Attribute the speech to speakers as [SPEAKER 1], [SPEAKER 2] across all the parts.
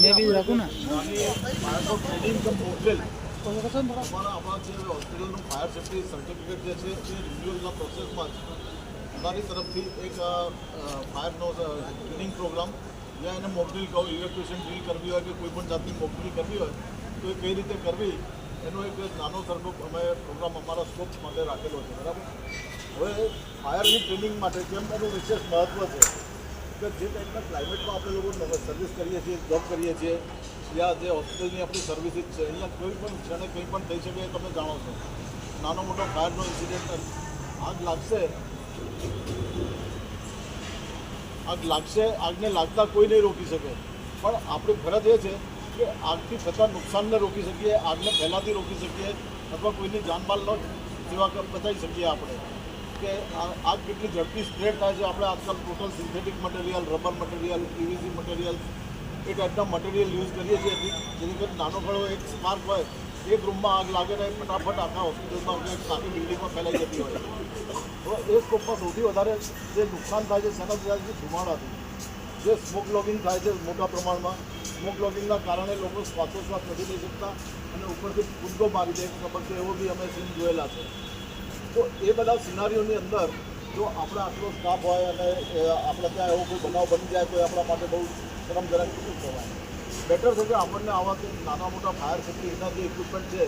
[SPEAKER 1] मैं भी रखूँ ना
[SPEAKER 2] हमारा જે હોસ્પિટલનું ફાયર સેફ્ટી સર્ટિફિકેટ જે છે એ રિન્યુઅલના પ્રોસેસમાં જ અમારી તરફથી એક ફાયરનો ટ્રેનિંગ પ્રોગ્રામ જ્યાં એને મોકડ્રીલ કહું ઇવેક્યુએશન ડ્રીલ કરવી હોય કે કોઈ પણ જાતની મોકડ્રીલ કરવી હોય તો એ કઈ રીતે કરવી એનો એક નાનો સરનો અમે પ્રોગ્રામ અમારા સ્કોપ માટે રાખેલો છે બરાબર. હવે ફાયરની ટ્રેનિંગ માટે કેમ એનું વિશેષ મહત્ત્વ છે કે જે ટાઈપના ક્લાઇમેટમાં આપણે લોકો સર્વિસ કરીએ છીએ જોબ કરીએ છીએ યા જે હોસ્પિટલની આપણી સર્વિસીસ છે અહીંયા કોઈ પણ ક્ષણે કંઈ પણ થઈ શકે એ તમે જાણો છો. નાનો મોટો ફાયરનો ઇન્સિડન્ટ આગ લાગશે આગને લાગતા કોઈ નહીં રોકી શકે પણ આપણી ફરજ એ છે કે આગથી થતાં નુકસાનને રોકી શકીએ આગને ફેલાતી રોકી શકીએ અથવા કોઈની જાનમાલનો સેવા બચાવી શકીએ આપણે કે આગ કેટલી ઝડપી સ્પ્રેડ થાય છે. આપણે આજકાલ total synthetic material rubber material PVC material એ ટાઈપના મટીરિયલ યુઝ કરીએ છીએ જેની કરી નાનો ઘણો એક સ્પાર્ક હોય એક રૂમમાં આગ લાગે ને ફટાફટ આખા હોસ્પિટલમાં કે આખી બિલ્ડિંગમાં ફેલાઈ જતી હોય. તો એ સ્કોપમાં સૌથી વધારે જે નુકસાન થાય છે શેના થાય છે ધુમાડાથી જે સ્મોક લોગિંગ થાય છે મોટા પ્રમાણમાં. સ્મોક લોગિંગના કારણે લોકો શ્વાસોશ્વાસ નથી લઈ શકતા અને ઉપરથી કૂદકો મારી દે ખબર છે એવો બી અમે સીન જોયેલા છે. તો એ બધા સિનારીઓની અંદર જો આપણે આટલો સ્ટાફ હોય અને આપણે ત્યાં એવો કોઈ બનાવ બની જાય તો આપણા માટે બહુ શરમજનક કહેવાય. બેટર છે કે આપણને આવા નાના મોટા ફાયર સેફ્ટીના જે ઇક્વિપમેન્ટ છે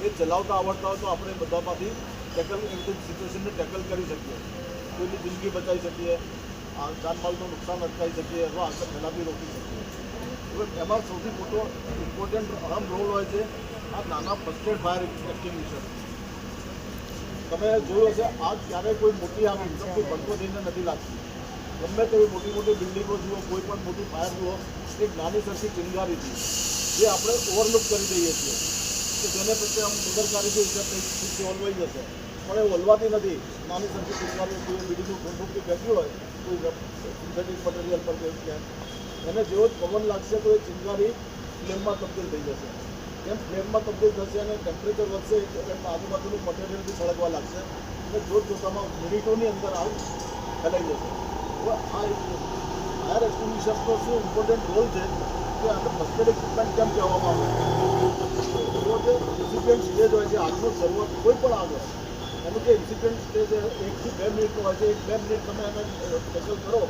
[SPEAKER 2] એ ચલાવતા આવડતા હોય તો આપણે બધામાંથી ટેકલ સિચ્યુએશનને ટેકલ કરી શકીએ, કોઈની જિંદગી બચાવી શકીએ, જાનમાલનું નુકસાન અટકાવી શકીએ અથવા આગળ ફેલાવી રોકી શકીએ. હવે એમાં સૌથી મોટો ઇમ્પોર્ટન્ટ અહમ રોલ હોય છે આ નાના ફર્સ્ટ એડ ફાયર એક્સટિંગ્વિશર. તમે જોયું હશે આગ ક્યારેય કોઈ મોટી આગ એકદમથી ભડકો થઈને નથી લાગતી. ગમે તેવી મોટી મોટી બિલ્ડિંગો જુઓ કોઈ પણ મોટી ફાયર જુઓ એક નાની સરખી ચિંગારીથી જે આપણે ઓવરલુક કરી દઈએ છીએ કે જેને પ્રત્યે આમ બેદરકારીથી ઓલવાઈ જશે પણ એ ઓલવાતી નથી. નાની સરખી ચિંગારી કોઈ બિલ્ડિંગનું ફૂંફૂંકી ફેંક્યું હોય કોઈ સિન્થેટિક મટીરિયલ પર ક્યાંક એને જેવો જ પવન લાગશે તો એ ચિંગારી ફ્લેમમાં તબદીલ થઈ જશે. જેમ ફ્લેમમાં તબદીલ થશે અને ટેમ્પરેચર વધશે એમ આજુબાજુનું મટીરિયલ બી સળગવા લાગશે અને જોતજોતામાં મિનિટોની અંદર આગ ફેલાઈ જશે. હવે આ ફાયર એક્સટિંગ્વિશરનો શું ઇમ્પોર્ટન્ટ રોલ છે કે આપણે ફર્સ્ટ એડ ઇક્વિપમેન્ટ કેમ કહેવામાં આવે તો જે ઇન્સિડન્ટ સ્ટેજ હોય છે આગનો શરૂઆત કોઈ પણ આગ હોય એનું જે ઇન્સિડન્ટ સ્ટેજ 1 થી 2 મિનિટનો હોય છે. 1-2 મિનિટ તમે એને ટેકલ કરો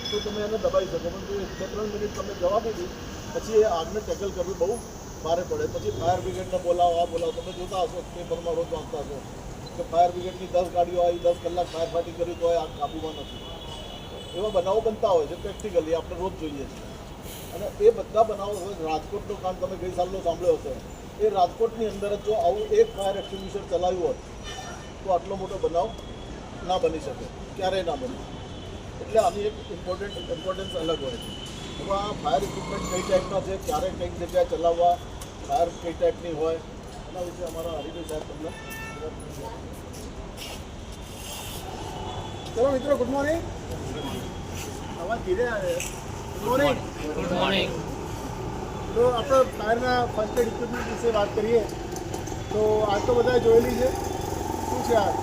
[SPEAKER 2] તો તમે એને દબાઈ શકો પણ જો 2-3 મિનિટ તમે જવા દીધી પછી એ આગને ટેકલ કરવી બહુ ભારે પડે. પછી ફાયર બ્રિગેડને બોલાવો તમે જોતા હશો પેપરમાં રોજ વાંચતા હશો કે ફાયર બ્રિગેડની 10 ગાડીઓ આવી 10 કલાક ફાયર ફાઇટિંગ કરી તો આગ કાબૂમાં નથી. એવા બનાવો બનતા હોય છે પ્રેક્ટિકલી આપણે રોજ જોઈએ છીએ અને એ બધા બનાવો રાજકોટનું કામ તમે ગઈ સાલનો સાંભળ્યો હશે. એ રાજકોટની અંદર જ જો આવું એક ફાયર એક્સટિંગ્વિશર ચલાવ્યું હોત તો આટલો મોટો બનાવ ના બની શકે, ક્યારેય ના બને. એટલે આની એક ઇમ્પોર્ટન્સ અલગ હોય છે. એમાં ફાયર ઇક્વિપમેન્ટ કઈ ટાઈપના છે, ક્યારે કઈ જગ્યાએ ચલાવવા, ફાયર કઈ ટાઈપની હોય એના વિશે અમારા હરિભાઈ સાહેબ તમને.
[SPEAKER 3] ચલો મિત્રો, ગુડ મોર્નિંગ. અવાજ ધીરે આવે. Good morning. તો આપણે ફાયરના ફર્સ્ટ એડ ઇક્વિપમેન્ટ વિશે વાત કરીએ તો આગ તો બધા જોયેલી છે. શું છે આગ?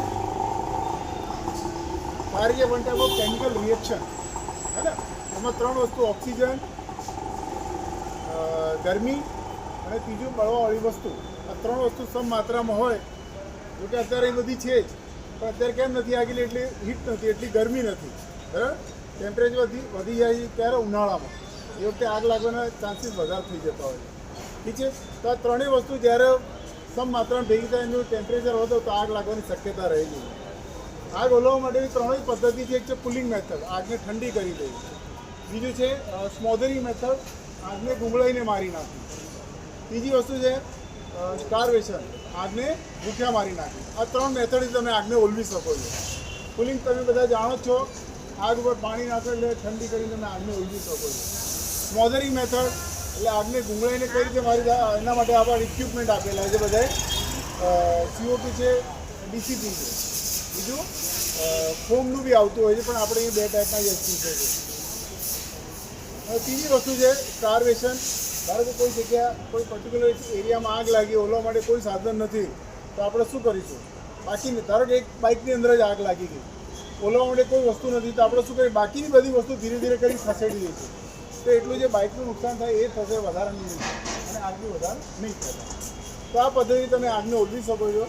[SPEAKER 3] ફાયર જે one type of chemical reaction હે ને. એમાં 3 વસ્તુ ઓક્સિજન, ગરમી અને ત્રીજું બળવાવાળી વસ્તુ. આ 3 વસ્તુ સમ માત્રામાં હોય. જોકે અત્યારે એ બધી છે જ પણ અત્યારે કેમ નથી આગેલી એટલી હીટ નથી, એટલી ગરમી નથી, બરાબર. ટેમ્પરેચર વધી જાય છે ત્યારે ઉનાળામાં એ વખતે આગ લાગવાના ચાન્સીસ વધારે થઈ જતા હોય છે. ઠીક છે. તો આ 3 વસ્તુ જ્યારે સમ માત્રામાં ભેગી થાય એનું ટેમ્પરેચર વધે તો આગ લાગવાની શક્યતા રહેલી છે. આગ ઓલવવા માટેની 3 પદ્ધતિ છે. એક છે કુલિંગ મેથડ, આગને ઠંડી કરી દઈ. બીજું છે સ્મોધરિંગ મેથડ, આગને ગુંગળાઈને મારી નાખી. ત્રીજી વસ્તુ છે સ્ટાર્વેશન, આગને ભૂખ્યા મારી નાખી. આ 3 મેથડથી તમે આગને ઓલવી શકો છો. કુલિંગ તમે બધા જાણો જ છો, આગ ઉપર પાણી નાખો એટલે ઠંડી કરીને તમે આગને ઓલવી શકો છો. સ્મોધરિંગ મેથડ એટલે આગને ગુંગળાઈને કઈ રીતે મારી દે એના માટે આપણા ઇક્વિપમેન્ટ આપેલા છે બધાએ. CO2 છે, ડીસીપી છે, બીજું ફોમનું બી આવતું હોય છે પણ આપણે એ 2 ટાઈપના જ એક્સટિંગ્વિશર છે. હવે ત્રીજી વસ્તુ છે સ્ટાર્વેશન. ધારો કે કોઈ જગ્યા કોઈ પર્ટિક્યુલર એરિયામાં આગ લાગી, ઓલવા માટે કોઈ સાધન નથી તો આપણે શું કરીશું? બાકીની ધારો કે એક બાઇકની અંદર જ આગ લાગી ગઈ, ઓલવા માટે કોઈ વસ્તુ નથી તો આપણે શું કરીએ? બાકીની બધી વસ્તુ ધીરે ધીરે કરી ખસેડી દઈશું. તો એટલું જે બાઇકનું નુકસાન થાય એ થશે વધારાની નહીં અને આગની વધારે નહીં થતા. તો આ પદ્ધતિ તમે આગને ઓલવી શકો છો.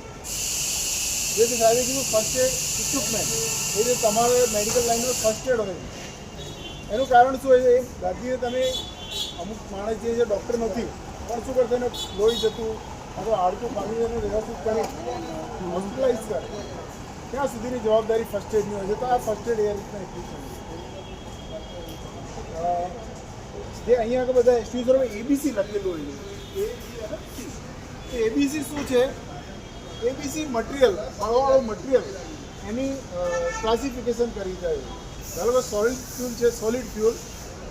[SPEAKER 3] જે તે સાહેબે કીધું ફર્સ્ટ એડ ઇક્વિપમેન્ટ એ જે તમારે મેડિકલ લાઇનમાં ફર્સ્ટ એડ હોય છે. એનું કારણ શું હોય છે? એ દર્દીને તમે અમુક માણસ જે છે ડૉક્ટર નથી પણ શું કરશે એને લોહી જતું અથવા હાડકું ભાંગી એને વ્યવસ્થિત કરે હોસ્પિટલાઇઝ કરે ત્યાં સુધીની જવાબદારી ફર્સ્ટ એડની હોય છે. તો આ ફર્સ્ટ એડ એ રીતના ઇક્વિપમેન્ટ જે અહીંયા આગળ બધા એક્સક્યુઝર એબીસી લખેલું હોય છે. એબીસી શું છે? એબીસી મટીરિયલ ફળવાળું મટીરિયલ એની ક્લાસિફિકેશન કરી જાય. બરાબર, સોલિડ ફ્યુલ છે, સોલિડ ફ્યુલ,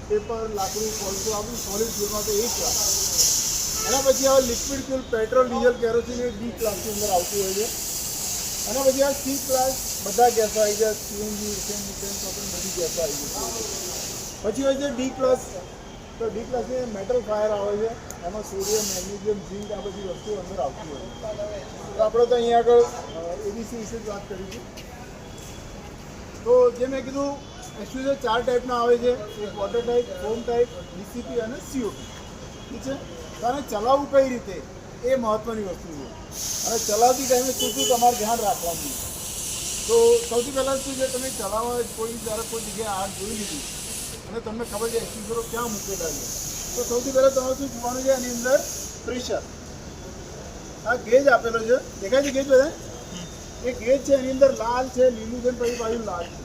[SPEAKER 3] પેપર, લાકડું, કોલસો, આ બધું સોલિડ ફ્યુલમાં તો એ ક્લાસ. એના પછી આવે liquid fuel, petrol, diesel, kerosene, એ ડી ક્લાસની અંદર આવતું હોય છે. એના પછી આ સી ક્લાસ, બધા ગેસો આવી જાય, સીએનજી, ઇથેન, મિથેન, પ્રોપેન, બધી ગેસો આવી જાય. પછી હોય છે ડી ક્લાસ. તો ડી ક્લાસની મેટલ ફાયર આવે છે, એમાં સોડિયમ, મેગ્નેશિયમ, ઝિંક આ બધી વસ્તુઓ અંદર આવતી હોય છે. તો આપણે તો અહીંયા આગળ એબીસી વિશે જ વાત કરીશું. તો જે મેં કીધું એક્સક્યુઝર 4 ટાઈપના આવે છે. એક water type, foam type, DCP અને CO2. ઠીક છે. તો આને ચલાવવું કઈ રીતે એ મહત્ત્વની વસ્તુ છે. અને ચલાવતી ટાઈમે શું શું તમારે ધ્યાન રાખવાનું. તો સૌથી પહેલાં શું છે, તમે ચલાવવા કોઈ જ્યારે કોઈ જગ્યાએ આગ જોઈ લીધી અને તમને ખબર છે એક્સક્યુઝરો ક્યાં મૂકેલા છે, તો સૌથી પહેલાં તમારે શું જોવાનું છે? એની અંદર પ્રેશર, આ ગેજ આપેલો છે, દેખાય છે ગેજ બધા? એ ગેજ છે, એની અંદર લાલ છે, લીલું છે, પછી બાજુ લાલ છે.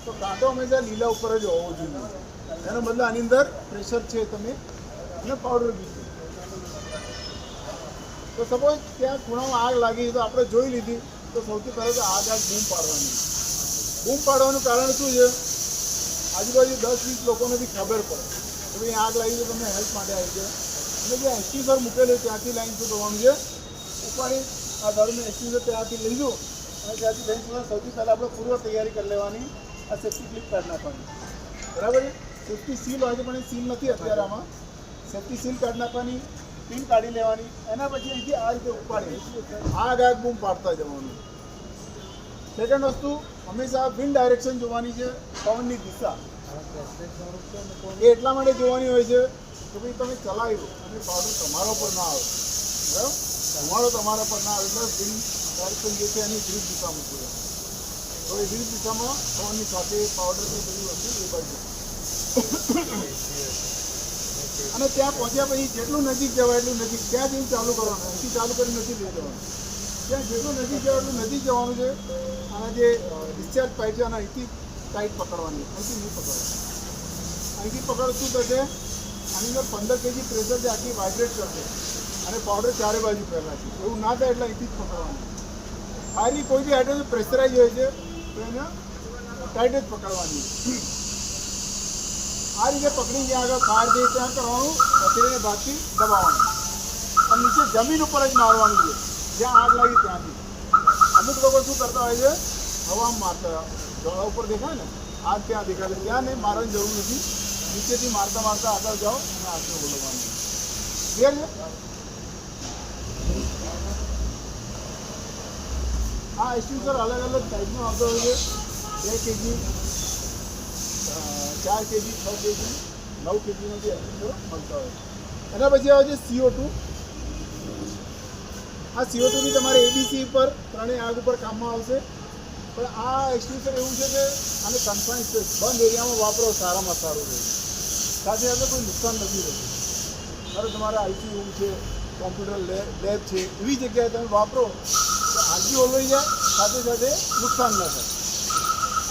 [SPEAKER 3] તો કાંટો હંમેશા લીલા ઉપર જ હોવો જોઈએ. એનો બદલે આની અંદર પ્રેશર છે તમે અને પાવડર બી છે. તો સપોઝ ત્યાં ખૂણામાં આગ લાગી તો આપણે જોઈ લીધી, તો સૌથી પહેલાં તો આગ બૂમ પાડવાની. બૂમ પાડવાનું કારણ શું છે? આજુબાજુ 10-20 લોકોને બી ખબર પડે કે ભાઈ આગ લાગી તો તમને હેલ્પ માટે આવી છે. અને જે એક્સક્યુઝર મૂકેલું ત્યાંથી લાઈન શું કરવાનું છે? ઉપાડી આ ધારું એક્સક્યુઝર ત્યાંથી લીધું અને ત્યાંથી લાઈન સુધી સૌથી પહેલાં આપણે પૂર્વ તૈયારી કરી લેવાની. આ સેફ્ટી ક્લિપ કાઢી નાખવાની. બરાબર છે. સેફ્ટી સીલ હોય છે પણ એ સીલ નથી અત્યારે આમાં. સેફ્ટી સીલ કાઢી નાખવાની, પિન કાઢી લેવાની. એના પછી અહીંથી આ રીતે ઉપાડી આગ બૂમ પાડતા જવાનું. સેકન્ડ વસ્તુ, હંમેશા વિન્ડ ડાયરેક્શન જોવાની છે, પવનની દિશા. એ એટલા માટે જોવાની હોય છે કે ભાઈ તમે ચલાવ્યું અને પાવડર તમારા પર ના આવે. બરાબર, ધુમાડો તમારા પર ના આવે એટલે વિન્ડ ડાયરેક્શન જે છે એની વિરુદ્ધ દિશા મૂકવી. તો એ વિરુદ્ધ દિશામાં પવનની સાથે પાવડરની બધી વસ્તુ એ બાજુ. અને ત્યાં પહોંચ્યા પછી જેટલું નજીક જવાય એટલું નજીક ત્યાં જઈને ચાલુ કરવાનું. અહીંથી ચાલુ કરી નથી લઈ જવાનું. ત્યાં જેટલું નજીક જવાય એટલું નજીક જવાનું છે. અને જે ડિસ્ચાર્જ પાઇપ છે અને અહીંથી ટાઈટ પકડવાની, અહીંથી નહીં પકડવાની. અહીંથી પકડ શું થશે? આની અંદર 15 kg પ્રેશર જે આખી વાઇબ્રેટ કરશે અને પાવડર ચારે બાજુ ફેલાશે. એવું ના થાય એટલે અહીંથી જ પકડવાનું. ફાયરની કોઈ બી આઈટમ પ્રેશરાઇઝ હોય છે તો એને ટાઈટ જ પકડવાની. આ રીતે પકડી જ્યાં આગળ ફાયર જે ત્યાં કરવાનું, હથેળીને ભાગથી દબાવવાનું અને નીચે જમીન ઉપર જ મારવાનું છે જ્યાં આગ લાગી ત્યાંથી. અમુક લોકો શું કરતા હોય છે? હવામાં મારતા, ગળા ઉપર દેખાય ને આગ ત્યાં દેખાય, ત્યાં નહીં મારવાની જરૂર નથી. નીચેથી મારતા મારતા આગળ જાઓ અને આગળ બોલવાનું. ક્લિયર છે? આ એક્સક્યુઝર અલગ અલગ ટાઈપનો આવતો હોય છે. 2 kg, 4 kg, 6 kg, 9 kgનો જે એક્સક્યુઝરો મળતા હોય. એના પછી આવે છે CO2. આ CO2 બી તમારે એબીસી પર ત્રણેય આગ ઉપર કામમાં આવશે. પણ આ એક્સક્યુઝર એવું છે કે આને કન્ફાઇન સ્પેસ, બંધ એરિયામાં વાપરો, સારામાં સારું રહે. સાથે સાથે કોઈ નુકસાન નથી રહેતું. ધારો તમારે આઈસીયુ રૂમ છે, કોમ્પ્યુટર લેબ છે, એવી જગ્યાએ તમે વાપરો તો આગ બી ઓલવાઈ જાય, સાથે સાથે નુકસાન ન થાય.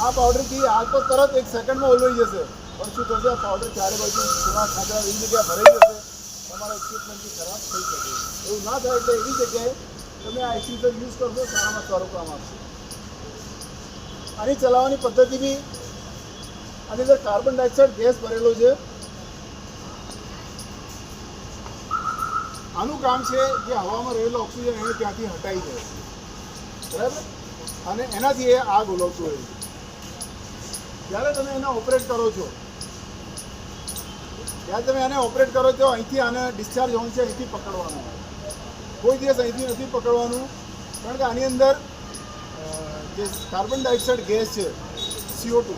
[SPEAKER 3] આ પાવડરથી આગ તો તરત 1 સેકન્ડમાં ઓલવાઈ જશે. પણ શું થશે? આ પાવડર ચારે બાજુ ખૂણા ખાંચરા એવી જગ્યાએ ભરાઈ જશે, તમારા ઇક્વિપમેન્ટથી ખરાબ થઈ શકે. એવું ના થાય એટલે એવી જગ્યાએ તમે આ એક્સક્યુઝર યુઝ કરશો, સારામાં સારું કામ આપશે. આની ચલાવવાની પદ્ધતિ બી, આની અંદર કાર્બન ડાયોક્સાઇડ ગેસ ભરેલો છે. આનું કામ છે જે હવામાં રહેલો ઓક્સિજન એને ત્યાંથી હટાવી જાય. બરાબર, અને એનાથી એ આગ ઓલવતું હોય છે. જ્યારે તમે એને ઓપરેટ કરો છો, અહીંથી આને ડિસ્ચાર્જ હોવું છે, અહીંથી પકડવાનું. કોઈ દિવસ અહીંથી નથી પકડવાનું, કારણ કે આની અંદર જે કાર્બન ડાયોક્સાઇડ ગેસ છે CO2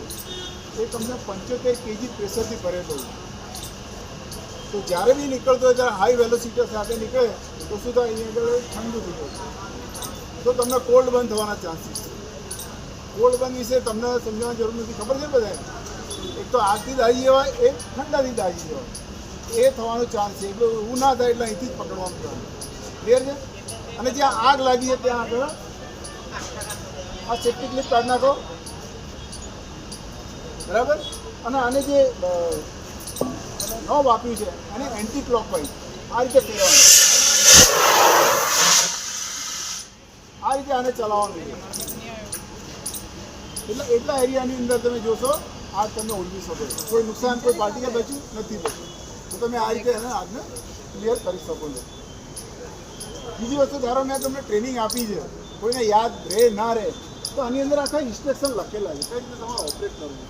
[SPEAKER 3] એ તમને 75 kg પ્રેશરથી ભરેલો હોય. તો જ્યારે બી નીકળતો હોય ત્યારે હાઈ વેલોસિટી સાથે નીકળે તો શું થાય અહીંયા આગળ ઠંડુ થઈ જાય તો તમને કોલ્ડ બંધ થવાના ચાન્સીસ છે. કોલ્ડ બંધ વિશે તમને સમજાવવાની જરૂર નથી, ખબર છે બધા. એક તો આગથી દાજી જવાય, એક ઠંડાથી દાજી જવાય, એ થવાનો ચાન્સ છે. એટલે એવું ના થાય એટલે અહીંથી જ પકડવાનું ચાલે. ક્લિયર છે? અને જ્યાં આગ લાગી છે ત્યાં આગળ આ સેફ્ટી ક્લિપ કાઢી નાખો, બરાબર. અને આને જે નોબ આપ્યું છે અને એન્ટી ક્લોકવાઇઝ આ રીતે ફેરવવાનું, આ રીતે આને ચલાવવાનું છે. એટલે એટલા એરિયાની અંદર તમે જોશો આગ તમે ઓળખી શકો છો. કોઈ નુકસાન, કોઈ પાર્ટીને બચ્યું નથી બચ્યું, તો તમે આ રીતે એને આગને ક્લિયર કરી શકો છો. બીજી વસ્તુ, ધારો મેં તમને ટ્રેનિંગ આપી છે, કોઈને યાદ રહે ના રહે તો આની અંદર આખા ઇન્સ્ટ્રક્શન લખેલા છે કઈ રીતે તમારે ઓપરેટ કરવું.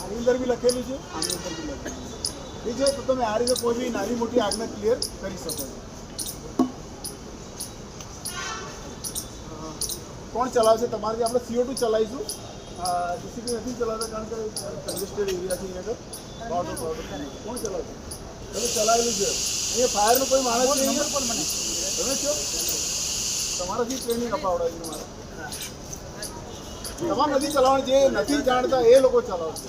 [SPEAKER 3] આની અંદર બી લખેલું છે, આની અંદર બી લખેલું છે. ઠીક છે? તો તમે આ રીતે કોઈ બી નાની મોટી આગને ક્લિયર કરી શકો છો. કોણ ચલાવશે? તમારે આપણે CO2 ચલાવીશું, જેસીબી નથી ચલાવતા કારણ કે કન્જેસ્ટેડ એરિયા છે અહીંયા આગળ. કોણ ચલાવશે? તમે ચલાવેલું છે. અહીંયા ફાયરનો કોઈ માણસ નહીં. તમે છો તમારાથી ટ્રેનિંગ અપાવડાવી મારે. તમારે નથી ચલાવવાનું, જે નથી જાણતા એ લોકો ચલાવશે.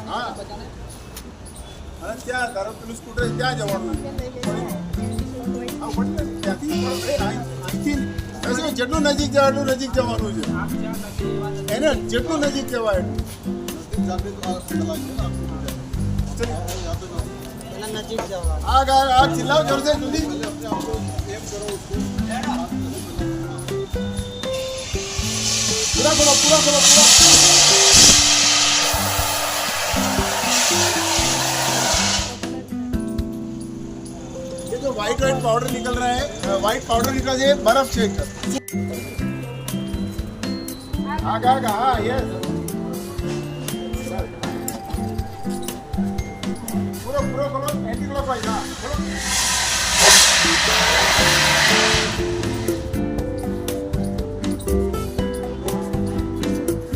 [SPEAKER 3] હા, અને ત્યાં ધારો પેલું સ્કૂટર ત્યાં જવાનું ત્યાંથી જેટલું નજીક જવાય એટલું નજીક જવાનું છે. એને જેટલું નજીક જવાય આગ ચિલ્લાવ કરશે જલ્દી. पूरा खोलो, पूरा खोलो, पूरा. ये जो व्हाइट व्हाइट पाउडर निकल रहा है, व्हाइट पाउडर निकल रहा है, बर्फ से आग आग. हाँ, ये पूरा पूरा खोलो, एंटी क्लॉकवाइज. हाँ, खोलो.